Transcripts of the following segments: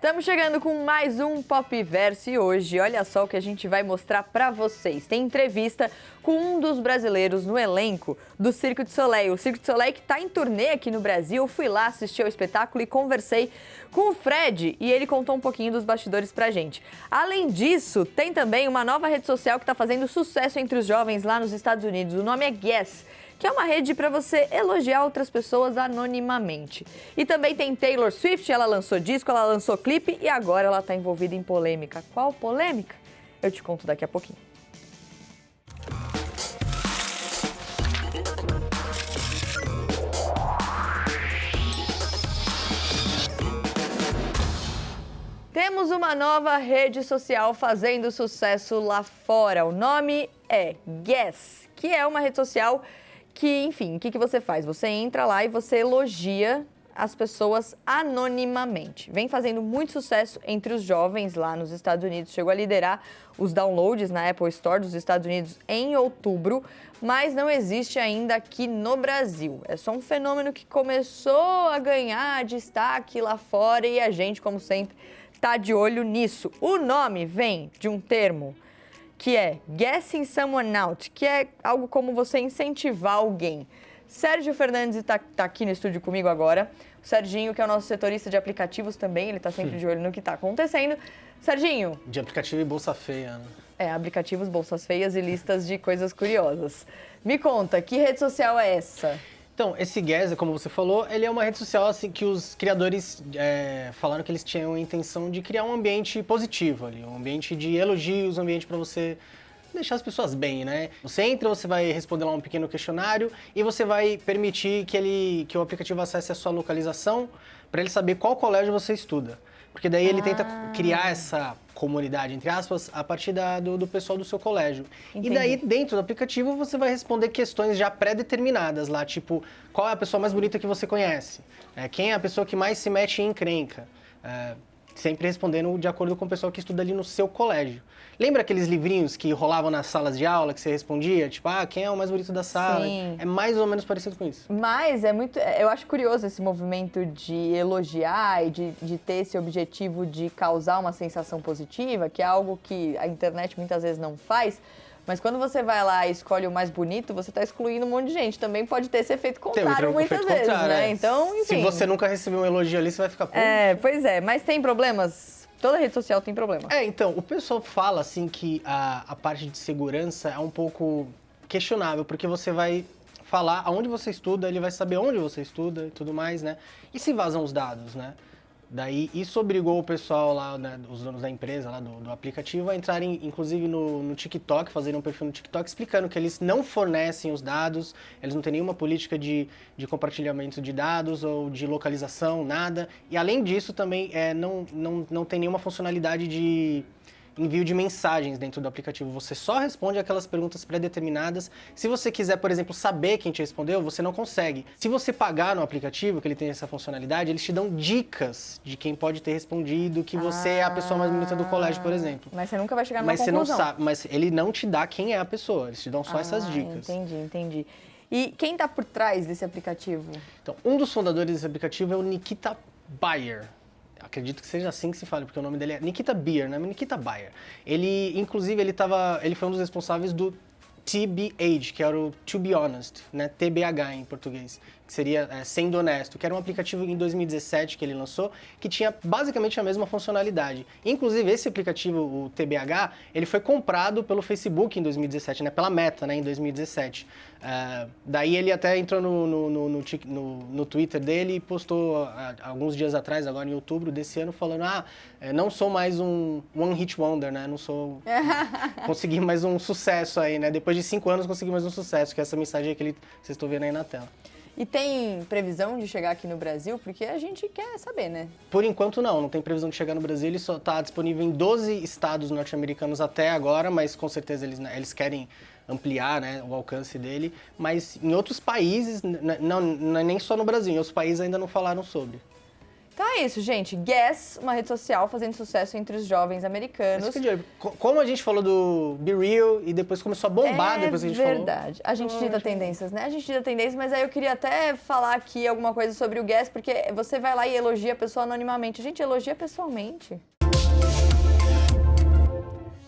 Estamos chegando com mais um Pop Verso e hoje, olha só o que a gente vai mostrar pra vocês. Tem entrevista com um dos brasileiros no elenco do Cirque du Soleil. O Cirque du Soleil que está em turnê aqui no Brasil. Eu fui lá assistir ao espetáculo e conversei com o Fred e ele contou um pouquinho dos bastidores pra gente. Além disso, tem também uma nova rede social que está fazendo sucesso entre os jovens lá nos Estados Unidos. O nome é Guess, que é uma rede para você elogiar outras pessoas anonimamente. E também tem Taylor Swift, ela lançou disco, ela lançou clipe e agora ela está envolvida em polêmica. Qual polêmica? Eu te conto daqui a pouquinho. Temos uma nova rede social fazendo sucesso lá fora. O nome é Guess, que é uma rede social que, enfim, o que você faz? Você entra lá e você elogia as pessoas anonimamente. Vem fazendo muito sucesso entre os jovens lá nos Estados Unidos. Chegou a liderar os downloads na Apple Store dos Estados Unidos em outubro, mas não existe ainda aqui no Brasil. É só um fenômeno que começou a ganhar destaque lá fora e a gente, como sempre, está de olho nisso. O nome vem de um termo que é guessing someone out, que é algo como você incentivar alguém. Sérgio Fernandes está aqui no estúdio comigo agora. O Serginho, que é o nosso setorista de aplicativos também, ele está sempre de olho no que está acontecendo. Serginho. De aplicativo e bolsa feia, né? Aplicativos, bolsas feias e listas de coisas curiosas. Me conta, que rede social é essa? Então, esse Guess, como você falou, ele é uma rede social assim, que os criadores falaram que eles tinham a intenção de criar um ambiente positivo ali, um ambiente de elogios, um ambiente para você deixar as pessoas bem, né? Você entra, você vai responder lá um pequeno questionário e você vai permitir que o aplicativo acesse a sua localização para ele saber qual colégio você estuda. Porque daí ele tenta criar essa comunidade, entre aspas, a partir do pessoal do seu colégio. Entendi. E daí, dentro do aplicativo, você vai responder questões já pré-determinadas lá, tipo, qual é a pessoa mais bonita que você conhece? Quem é a pessoa que mais se mete em encrenca? Sempre respondendo de acordo com o pessoal que estuda ali no seu colégio. Lembra aqueles livrinhos que rolavam nas salas de aula, que você respondia? Tipo, quem é o mais bonito da sala? Sim. É mais ou menos parecido com isso. Mas eu acho curioso esse movimento de elogiar e de ter esse objetivo de causar uma sensação positiva, que é algo que a internet muitas vezes não faz. Mas quando você vai lá e escolhe o mais bonito, você está excluindo um monte de gente. Também pode ter esse efeito contrário muitas vezes, né? Então, enfim. Se você nunca recebeu um elogio ali, você vai ficar... Pois é. Mas tem problemas? Toda rede social tem problema. Então, o pessoal fala assim que a parte de segurança é um pouco questionável, porque você vai falar aonde você estuda, ele vai saber onde você estuda e tudo mais, né? E se vazam os dados, né? Daí, isso obrigou o pessoal lá, né, os donos da empresa, lá do aplicativo, a entrarem, inclusive, no TikTok, fazerem um perfil no TikTok, explicando que eles não fornecem os dados, eles não têm nenhuma política de compartilhamento de dados ou de localização, nada. E, além disso, também não tem nenhuma funcionalidade de envio de mensagens dentro do aplicativo. Você só responde aquelas perguntas pré-determinadas. Se você quiser, por exemplo, saber quem te respondeu, você não consegue. Se você pagar no aplicativo, que ele tem essa funcionalidade, eles te dão dicas de quem pode ter respondido, que você é a pessoa mais bonita do colégio, por exemplo. Mas você nunca vai chegar numa conclusão. Mas você não sabe, mas ele não te dá quem é a pessoa, eles te dão só essas dicas. Entendi. E quem está por trás desse aplicativo? Então, um dos fundadores desse aplicativo é o Nikita Bayer. Acredito que seja assim que se fala, porque o nome dele é Nikita Bayer, né? Nikita Bayer. Ele, inclusive, ele foi um dos responsáveis do TBH, que era o To Be Honest, né? TBH em português, que seria Sendo Honesto, que era um aplicativo em 2017 que ele lançou, que tinha basicamente a mesma funcionalidade. Inclusive, esse aplicativo, o TBH, ele foi comprado pelo Facebook em 2017, né? Pela Meta, né? Em 2017. Daí ele até entrou no Twitter dele e postou alguns dias atrás, agora em outubro desse ano, falando, não sou mais um One Hit Wonder, né? Não sou... consegui mais um sucesso aí, né? Depois de 5 anos consegui mais um sucesso, que é essa mensagem aí que vocês estão vendo aí na tela. E tem previsão de chegar aqui no Brasil? Porque a gente quer saber, né? Por enquanto não tem previsão de chegar no Brasil, ele só está disponível em 12 estados norte-americanos até agora, mas com certeza eles querem ampliar, né, o alcance dele, mas em outros países, não é nem só no Brasil, em outros países ainda não falaram sobre. Então é isso, gente. Guess, uma rede social fazendo sucesso entre os jovens americanos. Como a gente falou do Be Real e depois começou a bombar depois que a gente falou. É verdade. A gente dita tendências, né? A gente dita tendências, mas aí eu queria até falar aqui alguma coisa sobre o Guess, porque você vai lá e elogia a pessoa anonimamente. A gente elogia pessoalmente.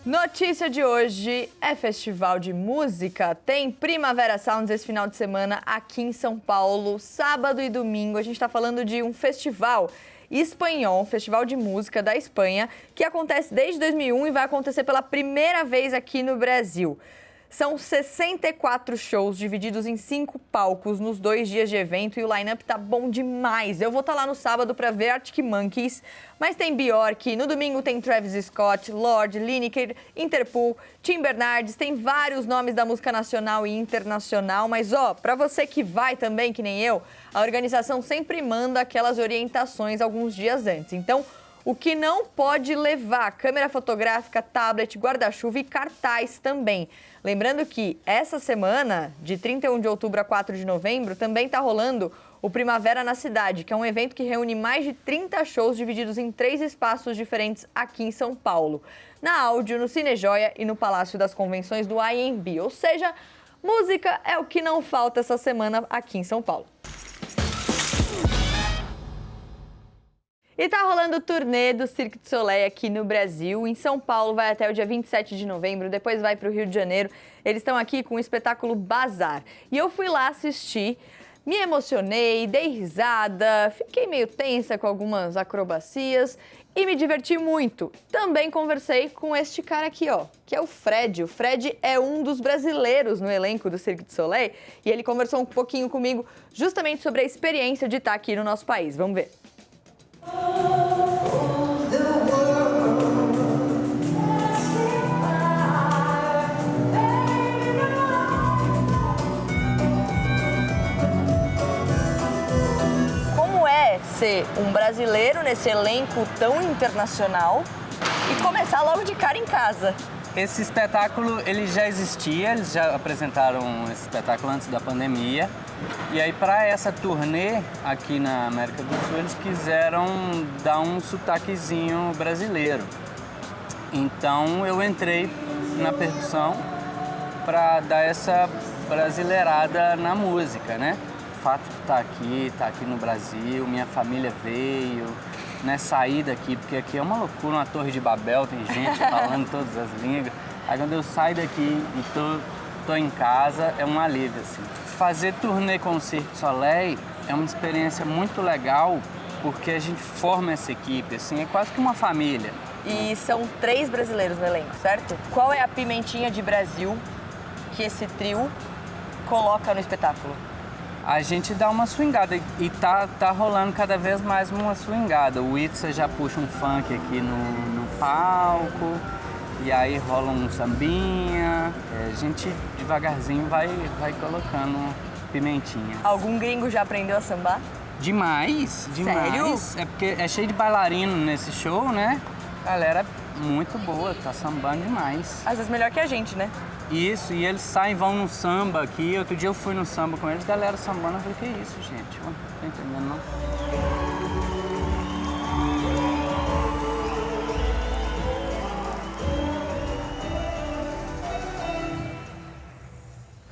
Notícia de hoje é festival de música. Tem Primavera Sounds esse final de semana aqui em São Paulo, sábado e domingo. A gente está falando de um festival espanhol, um festival de música da Espanha, que acontece desde 2001 e vai acontecer pela primeira vez aqui no Brasil. São 64 shows divididos em 5 palcos nos 2 dias de evento e o line-up tá bom demais. Eu vou estar lá no sábado para ver Arctic Monkeys, mas tem Bjork, no domingo tem Travis Scott, Lorde, Lineker, Interpol, Tim Bernardes, tem vários nomes da música nacional e internacional, mas para você que vai também, que nem eu, a organização sempre manda aquelas orientações alguns dias antes. Então, o que não pode levar: câmera fotográfica, tablet, guarda-chuva e cartaz também. Lembrando que essa semana, de 31 de outubro a 4 de novembro, também está rolando o Primavera na Cidade, que é um evento que reúne mais de 30 shows divididos em 3 espaços diferentes aqui em São Paulo. Na Áudio, no Cinejoia e no Palácio das Convenções do AMB. Ou seja, música é o que não falta essa semana aqui em São Paulo. E tá rolando o turnê do Cirque du Soleil aqui no Brasil. Em São Paulo vai até o dia 27 de novembro, depois vai para o Rio de Janeiro. Eles estão aqui com o espetáculo Bazar. E eu fui lá assistir, me emocionei, dei risada, fiquei meio tensa com algumas acrobacias e me diverti muito. Também conversei com este cara aqui, que é o Fred. O Fred é um dos brasileiros no elenco do Cirque du Soleil e ele conversou um pouquinho comigo justamente sobre a experiência de estar aqui no nosso país. Vamos ver. Como é ser um brasileiro nesse elenco tão internacional e começar logo de cara em casa? Esse espetáculo, ele já existia, eles já apresentaram esse espetáculo antes da pandemia. E aí, para essa turnê aqui na América do Sul, eles quiseram dar um sotaquezinho brasileiro. Então, eu entrei na percussão para dar essa brasileirada na música, né? O fato de estar aqui no Brasil, minha família veio, né, sair daqui, porque aqui é uma loucura, uma torre de Babel, tem gente falando todas as línguas. Aí quando eu saio daqui e tô em casa, é um alívio, assim. Fazer turnê com o Cirque du Soleil é uma experiência muito legal, porque a gente forma essa equipe, assim, é quase que uma família. E são 3 brasileiros no elenco, certo? Qual é a pimentinha de Brasil que esse trio coloca no espetáculo? A gente dá uma swingada e tá rolando cada vez mais uma swingada. O Itza já puxa um funk aqui no palco, e aí rola um sambinha. A gente devagarzinho vai colocando pimentinha. Algum gringo já aprendeu a sambar? Demais, demais. Sério? É porque é cheio de bailarino nesse show, né? Galera muito boa, tá sambando demais. Às vezes melhor que a gente, né? Isso, e eles saem, vão no samba aqui. Outro dia eu fui no samba com eles, galera sambando. Eu falei, que isso, gente? Não tô entendendo, não.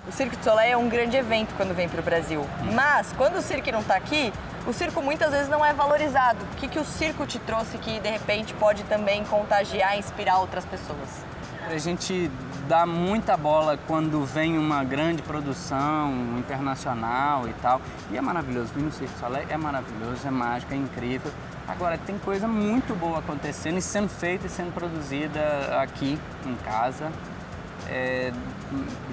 O Cirque du Soleil é um grande evento quando vem para o Brasil. Mas, quando o circo não está aqui, o circo muitas vezes não é valorizado. O que o circo te trouxe que, de repente, pode também contagiar e inspirar outras pessoas? A gente dá muita bola quando vem uma grande produção internacional e tal. E é maravilhoso. Vir no Cirque du Soleil é maravilhoso, é mágico, é incrível. Agora, tem coisa muito boa acontecendo e sendo feita e sendo produzida aqui em casa.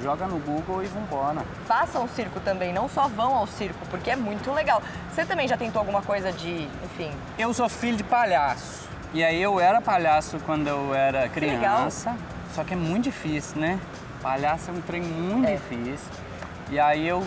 Joga no Google e vambora. Façam circo também, não só vão ao circo, porque é muito legal. Você também já tentou alguma coisa de, enfim... Eu sou filho de palhaço. E aí eu era palhaço quando eu era criança. Só que é muito difícil, né? Palhaço é um trem muito difícil. E aí eu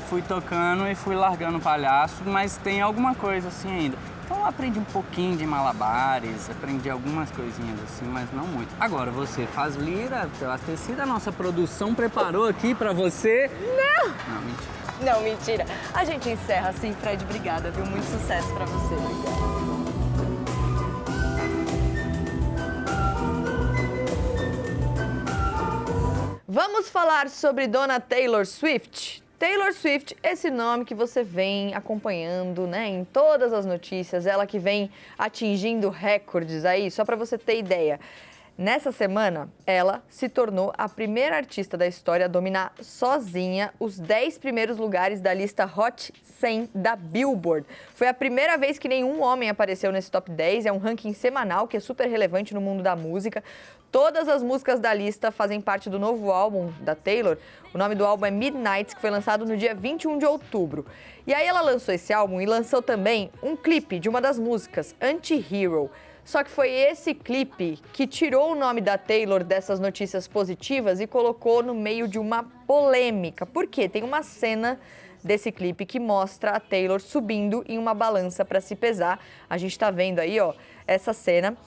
fui tocando e fui largando o palhaço, mas tem alguma coisa assim ainda. Então eu aprendi um pouquinho de malabares, aprendi algumas coisinhas assim, mas não muito. Agora, você faz lira, a tecida, a nossa produção preparou aqui pra você. Não! Não, mentira. Não, mentira. A gente encerra assim, Fred. Obrigada, viu? Muito sucesso pra você. Obrigada. Vamos falar sobre Dona Taylor Swift? Taylor Swift, esse nome que você vem acompanhando, né, em todas as notícias, ela que vem atingindo recordes aí, só para você ter ideia. Nessa semana, ela se tornou a primeira artista da história a dominar sozinha os 10 primeiros lugares da lista Hot 100 da Billboard. Foi a primeira vez que nenhum homem apareceu nesse top 10, é um ranking semanal que é super relevante no mundo da música. Todas as músicas da lista fazem parte do novo álbum da Taylor. O nome do álbum é Midnight, que foi lançado no dia 21 de outubro. E aí ela lançou esse álbum e lançou também um clipe de uma das músicas, Anti-Hero. Só que foi esse clipe que tirou o nome da Taylor dessas notícias positivas e colocou no meio de uma polêmica. Por quê? Tem uma cena desse clipe que mostra a Taylor subindo em uma balança para se pesar. A gente tá vendo aí, ó, essa cena.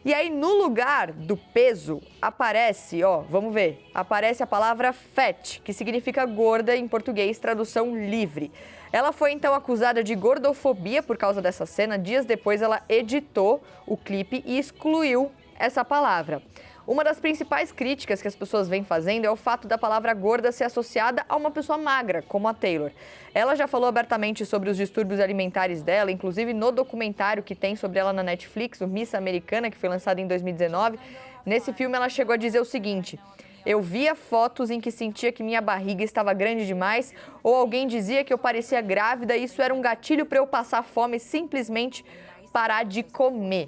E aí, no lugar do peso, aparece, ó, vamos ver, aparece a palavra fat, que significa gorda em português, tradução livre. Ela foi, então, acusada de gordofobia por causa dessa cena. Dias depois, ela editou o clipe e excluiu essa palavra. Uma das principais críticas que as pessoas vêm fazendo é o fato da palavra gorda ser associada a uma pessoa magra, como a Taylor. Ela já falou abertamente sobre os distúrbios alimentares dela, inclusive no documentário que tem sobre ela na Netflix, o Miss Americana, que foi lançado em 2019. Nesse filme, ela chegou a dizer o seguinte: eu via fotos em que sentia que minha barriga estava grande demais, ou alguém dizia que eu parecia grávida e isso era um gatilho para eu passar fome e simplesmente parar de comer.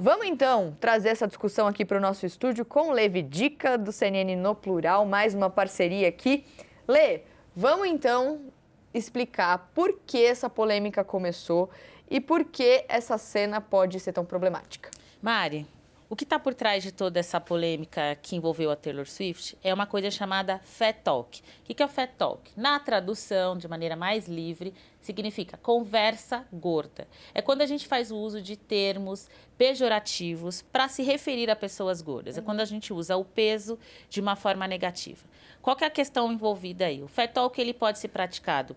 Vamos então trazer essa discussão aqui para o nosso estúdio com o Lê Vidica, do CNN no Plural, mais uma parceria aqui. Lê, vamos então explicar por que essa polêmica começou e por que essa cena pode ser tão problemática. Mari, o que está por trás de toda essa polêmica que envolveu a Taylor Swift é uma coisa chamada Fat Talk. O que é o Fat Talk? Na tradução, de maneira mais livre, significa conversa gorda. É quando a gente faz o uso de termos pejorativos para se referir a pessoas gordas. É quando a gente usa o peso de uma forma negativa. Qual que é a questão envolvida aí? O Fat Talk ele pode ser praticado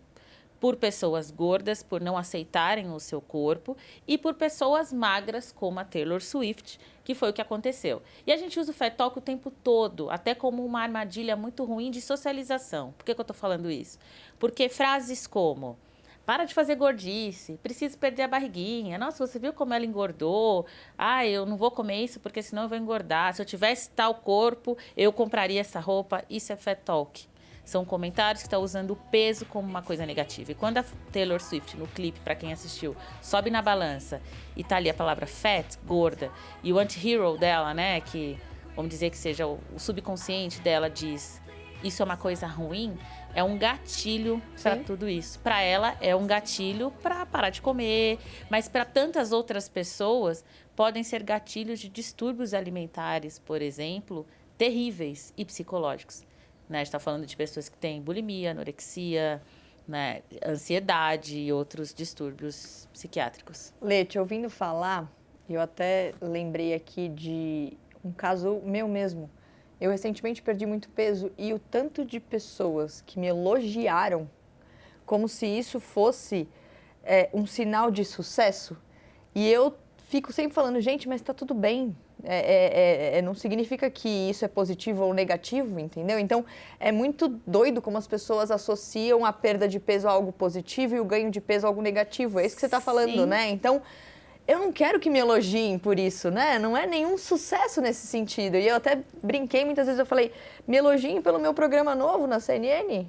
por pessoas gordas, por não aceitarem o seu corpo, e por pessoas magras, como a Taylor Swift, que foi o que aconteceu. E a gente usa o Fat Talk o tempo todo, até como uma armadilha muito ruim de socialização. Por que eu estou falando isso? Porque frases como: para de fazer gordice, preciso perder a barriguinha, nossa, você viu como ela engordou? Ah, eu não vou comer isso porque senão eu vou engordar. Se eu tivesse tal corpo, eu compraria essa roupa. Isso é Fat Talk. São comentários que estão usando o peso como uma coisa negativa. E quando a Taylor Swift, no clipe, para quem assistiu, sobe na balança e tá ali a palavra fat, gorda, e o anti-hero dela, né, que vamos dizer que seja o subconsciente dela, diz isso é uma coisa ruim, é um gatilho para tudo isso. Para ela, é um gatilho para parar de comer, mas para tantas outras pessoas, podem ser gatilhos de distúrbios alimentares, por exemplo, terríveis e psicológicos. Né, a gente está falando de pessoas que têm bulimia, anorexia, né, ansiedade e outros distúrbios psiquiátricos. Lê, te ouvindo falar, eu até lembrei aqui de um caso meu mesmo. Eu recentemente perdi muito peso e o tanto de pessoas que me elogiaram como se isso fosse um sinal de sucesso. E eu fico sempre falando, gente, mas está tudo bem. Não significa que isso é positivo ou negativo, entendeu? Então, é muito doido como as pessoas associam a perda de peso a algo positivo e o ganho de peso a algo negativo. É isso que você está falando, Sim. né? Então, eu não quero que me elogiem por isso, né? Não é nenhum sucesso nesse sentido. E eu até brinquei muitas vezes, eu falei, me elogiem pelo meu programa novo na CNN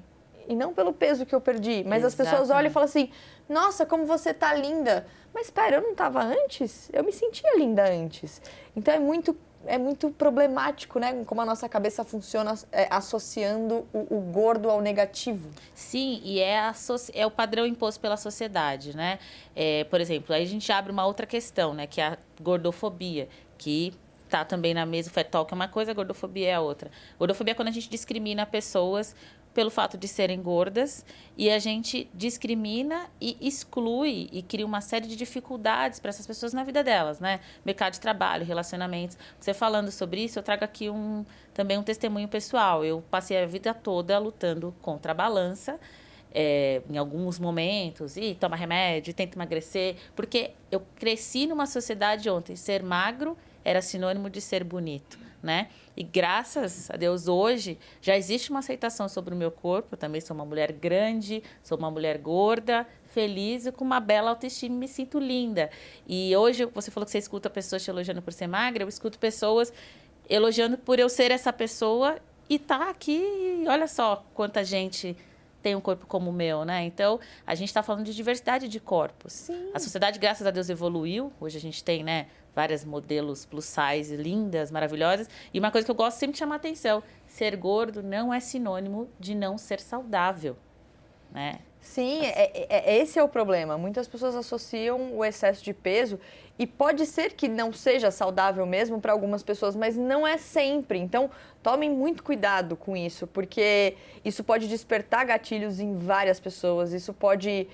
e não pelo peso que eu perdi. Mas as pessoas olham e falam assim, nossa, como você tá linda. Mas espera, eu não estava antes? Eu me sentia linda antes. Então é muito problemático, né? Como a nossa cabeça funciona associando o gordo ao negativo. Sim, e é o padrão imposto pela sociedade, né? Por exemplo, aí a gente abre uma outra questão, né? Que é a gordofobia, que tá também na mesa. O Fat Talk é uma coisa, a gordofobia é a outra. Gordofobia é quando a gente discrimina pessoas pelo fato de serem gordas e a gente discrimina e exclui e cria uma série de dificuldades para essas pessoas na vida delas, né? Mercado de trabalho, relacionamentos. Você falando sobre isso, eu trago aqui também um testemunho pessoal. Eu passei a vida toda lutando contra a balança em alguns momentos, e toma remédio, e tenta emagrecer, porque eu cresci numa sociedade onde ser magro era sinônimo de ser bonito, né? E graças a Deus hoje já existe uma aceitação sobre o meu corpo. Eu também sou uma mulher grande, sou uma mulher gorda, feliz e com uma bela autoestima, me sinto linda. E hoje você falou que você escuta pessoas te elogiando por ser magra, eu escuto pessoas elogiando por eu ser essa pessoa e tá aqui, e olha só quanta gente tem um corpo como o meu, né? Então, a gente está falando de diversidade de corpos. Sim. A sociedade, graças a Deus, evoluiu. Hoje a gente tem, né, várias modelos plus size, lindas, maravilhosas. E uma coisa que eu gosto sempre de chamar a atenção, ser gordo não é sinônimo de não ser saudável, né? Sim, esse é o problema. Muitas pessoas associam o excesso de peso e pode ser que não seja saudável mesmo para algumas pessoas, mas não é sempre. Então, tomem muito cuidado com isso, porque isso pode despertar gatilhos em várias pessoas, isso pode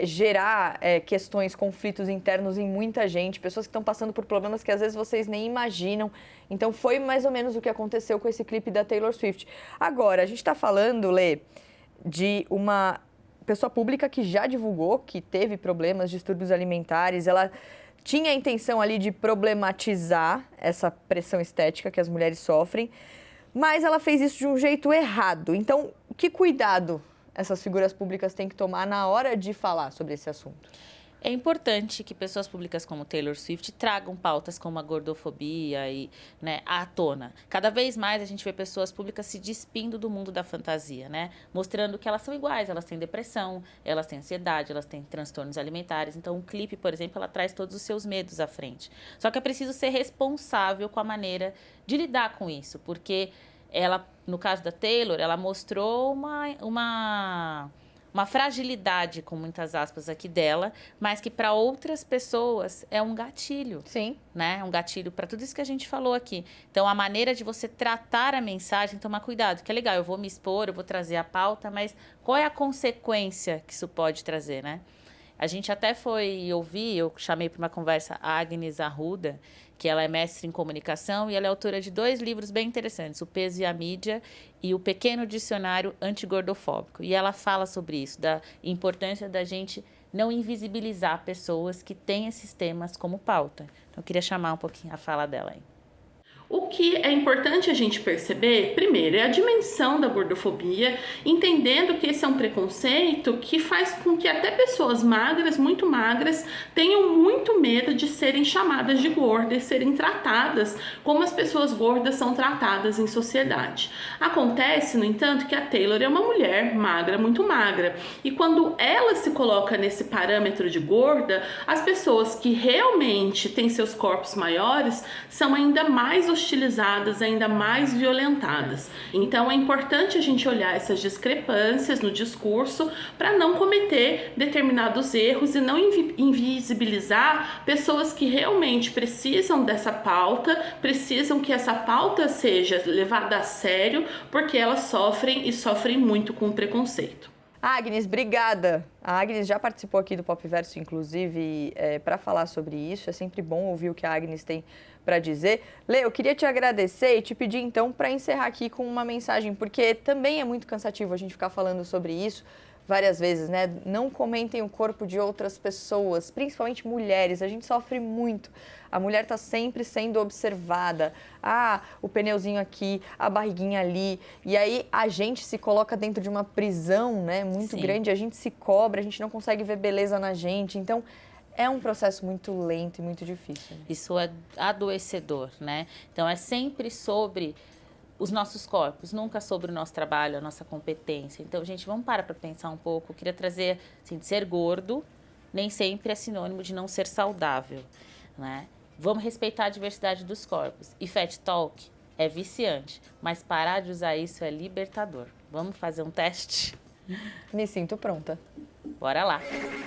gerar questões, conflitos internos em muita gente, pessoas que estão passando por problemas que às vezes vocês nem imaginam. Então, foi mais ou menos o que aconteceu com esse clipe da Taylor Swift. Agora, a gente está falando, Lê, de uma pessoa pública que já divulgou que teve problemas, distúrbios alimentares. Ela tinha a intenção ali de problematizar essa pressão estética que as mulheres sofrem, mas ela fez isso de um jeito errado. Então, que cuidado essas figuras públicas têm que tomar na hora de falar sobre esse assunto? É importante que pessoas públicas como Taylor Swift tragam pautas como a gordofobia e, né, à tona. Cada vez mais a gente vê pessoas públicas se despindo do mundo da fantasia, né? Mostrando que elas são iguais, elas têm depressão, elas têm ansiedade, elas têm transtornos alimentares. Então, um clipe, por exemplo, ela traz todos os seus medos à frente. Só que é preciso ser responsável com a maneira de lidar com isso, porque ela, no caso da Taylor, ela mostrou uma fragilidade, com muitas aspas aqui dela, mas que para outras pessoas é um gatilho. Sim. Né? Um gatilho para tudo isso que a gente falou aqui. Então, a maneira de você tratar a mensagem, tomar cuidado, que é legal, eu vou me expor, eu vou trazer a pauta, mas qual é a consequência que isso pode trazer, né? A gente até foi ouvir, eu chamei para uma conversa a Agnes Arruda, que ela é mestre em comunicação e ela é autora de 2 livros bem interessantes, O Peso e a Mídia e O Pequeno Dicionário Antigordofóbico. E ela fala sobre isso, da importância da gente não invisibilizar pessoas que têm esses temas como pauta. Então, eu queria chamar um pouquinho a fala dela aí. O que é importante a gente perceber, primeiro, é a dimensão da gordofobia, entendendo que esse é um preconceito que faz com que até pessoas magras, muito magras, tenham muito medo de serem chamadas de gordas, serem tratadas como as pessoas gordas são tratadas em sociedade. Acontece, no entanto, que a Taylor é uma mulher magra, muito magra, e quando ela se coloca nesse parâmetro de gorda, as pessoas que realmente têm seus corpos maiores são ainda mais hostilizadas, ainda mais violentadas. Então é importante a gente olhar essas discrepâncias no discurso para não cometer determinados erros e não invisibilizar pessoas que realmente precisam dessa pauta, precisam que essa pauta seja levada a sério, porque elas sofrem e sofrem muito com o preconceito. Agnes, obrigada. A Agnes já participou aqui do Pop Verso, inclusive, para falar sobre isso. É sempre bom ouvir o que a Agnes tem para dizer. Lê, eu queria te agradecer e te pedir, então, para encerrar aqui com uma mensagem, porque também é muito cansativo a gente ficar falando sobre isso várias vezes, né? Não comentem o corpo de outras pessoas, principalmente mulheres. A gente sofre muito. A mulher está sempre sendo observada. Ah, o pneuzinho aqui, a barriguinha ali. E aí a gente se coloca dentro de uma prisão, né? Muito grande. A gente se cobra, a gente não consegue ver beleza na gente. Então, é um processo muito lento e muito difícil. Isso é adoecedor, né? Então, é sempre sobre os nossos corpos, nunca sobre o nosso trabalho, a nossa competência. Então, gente, vamos parar para pensar um pouco. Eu queria trazer, assim, de ser gordo nem sempre é sinônimo de não ser saudável, né? Vamos respeitar a diversidade dos corpos. E Fat Talk é viciante, mas parar de usar isso é libertador. Vamos fazer um teste? Me sinto pronta. Bora lá.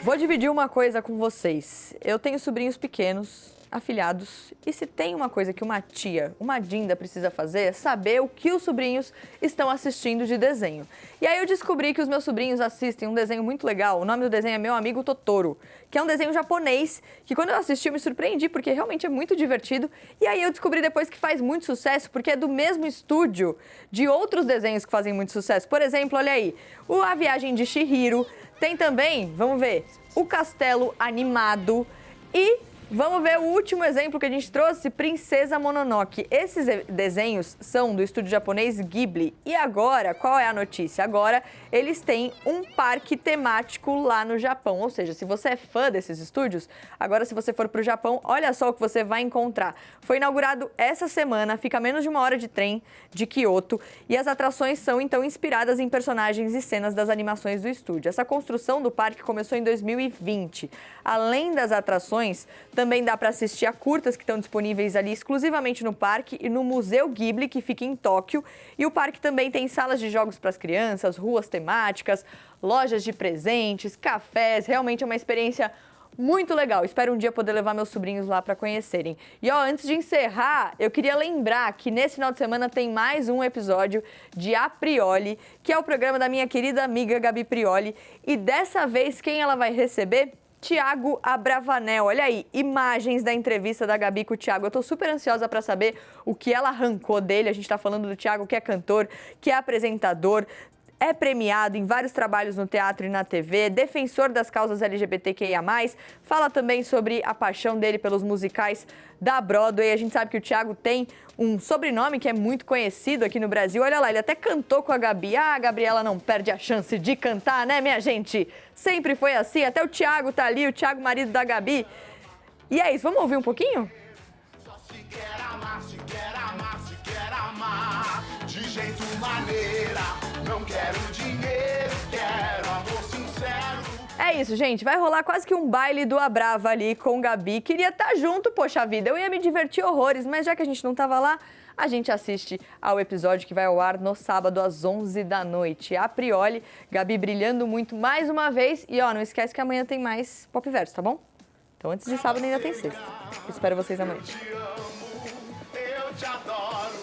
Vou dividir uma coisa com vocês. Eu tenho sobrinhos pequenos afilhados. E se tem uma coisa que uma tia, uma Dinda precisa fazer, é saber o que os sobrinhos estão assistindo de desenho. E aí eu descobri que os meus sobrinhos assistem um desenho muito legal. O nome do desenho é Meu Amigo Totoro, que é um desenho japonês, que quando eu assisti eu me surpreendi, porque realmente é muito divertido. E aí eu descobri depois que faz muito sucesso, porque é do mesmo estúdio de outros desenhos que fazem muito sucesso. Por exemplo, olha aí, A Viagem de Chihiro, tem também, vamos ver, O Castelo Animado e... vamos ver o último exemplo que a gente trouxe, Princesa Mononoke. Esses desenhos são do estúdio japonês Ghibli. E agora, qual é a notícia? Agora, eles têm um parque temático lá no Japão. Ou seja, se você é fã desses estúdios, agora se você for para o Japão, olha só o que você vai encontrar. Foi inaugurado essa semana, fica a menos de 1 hora de trem de Kyoto. E as atrações são, então, inspiradas em personagens e cenas das animações do estúdio. Essa construção do parque começou em 2020. Além das atrações, também dá para assistir a curtas que estão disponíveis ali exclusivamente no parque e no Museu Ghibli, que fica em Tóquio. E o parque também tem salas de jogos para as crianças, ruas temáticas, lojas de presentes, cafés. Realmente é uma experiência muito legal. Espero um dia poder levar meus sobrinhos lá para conhecerem. E antes de encerrar, eu queria lembrar que nesse final de semana tem mais um episódio de A Prioli, que é o programa da minha querida amiga Gabi Prioli. E dessa vez, quem ela vai receber? Thiago Abravanel. Olha aí, imagens da entrevista da Gabi com o Thiago. Eu tô super ansiosa para saber o que ela arrancou dele. A gente tá falando do Thiago, que é cantor, que é apresentador, é premiado em vários trabalhos no teatro e na TV, defensor das causas LGBTQIA+, fala também sobre a paixão dele pelos musicais da Broadway. A gente sabe que o Thiago tem um sobrenome que é muito conhecido aqui no Brasil. Olha lá, ele até cantou com a Gabi. Ah, a Gabriela não perde a chance de cantar, né, minha gente? Sempre foi assim, até o Thiago tá ali, o Thiago, marido da Gabi. E é isso, vamos ouvir um pouquinho? Só se quer amar, se quer amar, se quer amar, de jeito maneira, não quero dinheiro, quero amor sincero. É isso, gente. Vai rolar quase que um baile do Abrava ali com Gabi. Queria estar junto, poxa vida. Eu ia me divertir horrores, mas já que a gente não tava lá, a gente assiste ao episódio que vai ao ar no sábado às 11 da noite. A Prioli, Gabi brilhando muito mais uma vez. E não esquece que amanhã tem mais Pop Verso, tá bom? Então antes de sábado ainda tem sexta. Espero vocês amanhã. Eu te amo, eu te adoro,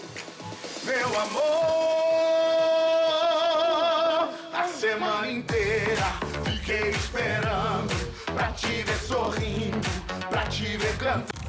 meu amor. A semana inteira fiquei esperando pra te ver sorrindo, pra te ver cantando.